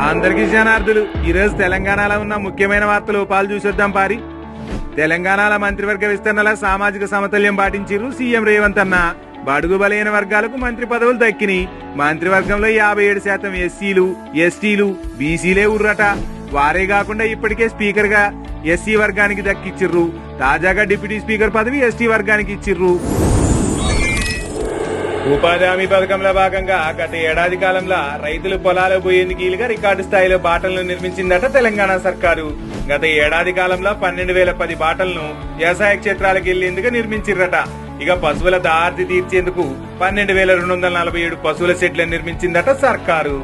అందరికీ జనార్దులు ఈరోజు తెలంగాణలో ఉన్న ముఖ్యమైన వార్తలు పాలు చూసేద్దాం పారి. తెలంగాణలో మంత్రివర్గ విస్తరణల సామాజిక సమతుల్యం పాటించిర్రు సీఎం రేవంత్ అన్న. బడుగు బలైన వర్గాలకు మంత్రి పదవులు దక్కినాయి. మంత్రివర్గంలో 57% ఎస్సీలు, ఎస్టీలు, బీసీలే ఉర్రట. వారే కాకుండా ఇప్పటికే స్పీకర్ గా ఎస్సీ వర్గానికి దక్కిచ్చిర్రు. తాజాగా డిప్యూటీ స్పీకర్ పదవి ఎస్టీ వర్గానికి ఇచ్చిర్రు. ఉపాధి హామీ పథకంలో భాగంగా గత ఏడాది కాలంలో రైతులు పొలాలు పోయేందుకు వీలుగా రికార్డు స్థాయిలో బాటలను నిర్మించిందట తెలంగాణ సర్కారు. గత ఏడాది కాలంలో 12,010 బాటలను వ్యవసాయ క్షేత్రాలకు వెళ్లేందుకు నిర్మించిర్రట. ఇక పశువుల దారి తీర్చేందుకు 12,247 పశువుల షెడ్లను నిర్మించిందట సర్కారు.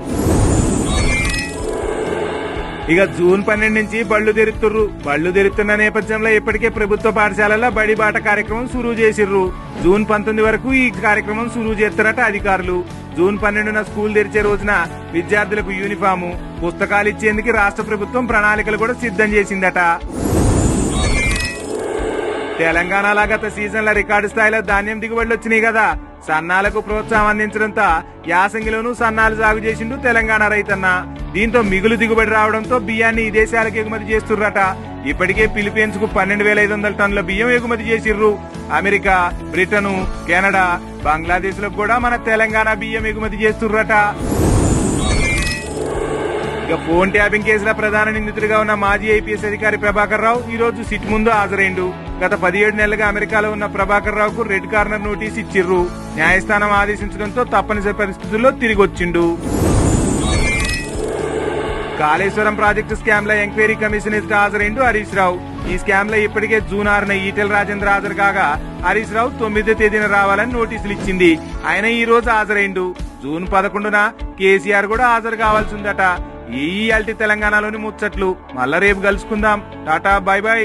ఇక జూన్ 12 నుంచి బళ్లు తెరుతుర్రు. బళ్లు తెరుతున్న నేపథ్యంలో ఇప్పటికే ప్రభుత్వ పాఠశాలల్లో బడి బాట కార్యక్రమం సురువు చేసిర్రు. జూన్ 19 వరకు ఈ కార్యక్రమం సురువు చేస్తారట అధికారులు. జూన్ 12న స్కూల్ తెరిచే రోజున విద్యార్థులకు యూనిఫాము, పుస్తకాలు ఇచ్చేందుకు రాష్ట్ర ప్రభుత్వం ప్రణాళికలు కూడా సిద్ధం చేసిందట. తెలంగాణలో గత సీజన్ల రికార్డు స్థాయిలో ధాన్యం దిగుబడులు వచ్చినాయి కదా. సన్నాలకు ప్రోత్సాహం అందించడంతో యాసంగిలోనూ సన్నాలు సాగు చేసిండు తెలంగాణ రైతన్న. దీంతో మిగులు దిగుబడి రావడంతో బియ్యాన్ని ఈ దేశాలకు ఎగుమతి చేస్తుర్రట. ఇప్పటికే ఫిలిప్పీన్స్ కు 12,500 టన్నుల బియ్యం ఎగుమతి చేసిర్రు. అమెరికా, బ్రిటన్, కెనడా, బంగ్లాదేశ్ లకు కూడా మన తెలంగాణ బియ్యం ఎగుమతి చేస్తుర్రట. ఇక ఫోన్ ట్యాపింగ్ కేసుల ప్రధాన నిందితుడిగా ఉన్న మాజీ ఐపీఎస్ అధికారి ప్రభాకర్ రావు ఈ రోజు సిట్ ముందు హాజరైండు. గత 17 నెలలుగా అమెరికాలో ఉన్న ప్రభాకర్ రావుకు రెడ్ కార్నర్ నోటీస్ ఇచ్చిర్రు. న్యాయస్థానం ఆదేశించడంతో తప్పనిసరి పరిస్థితుల్లో తిరిగి వచ్చిండు. కాళేశ్వరం ప్రాజెక్టు స్కామ్ లో ఎంక్వైరీ కమిషన్ ఎదుట హాజరైండు హరీష్ రావు. ఈ స్కామ్ లో ఇప్పటికే జూన్ 6న ఈటెల రాజేంద్ర హాజరు కాగా హరీష్ రావు 9వ తేదీన రావాలని నోటీసులు ఇచ్చింది. ఆయన ఈ రోజు హాజరైండు. జూన్ 11న కేసీఆర్ కూడా హాజరు కావాల్సిందట. ఈ తెలంగాణలోని ముచ్చట్లు మళ్ళా రేపు కలుసుకుందాం. Tata, by by.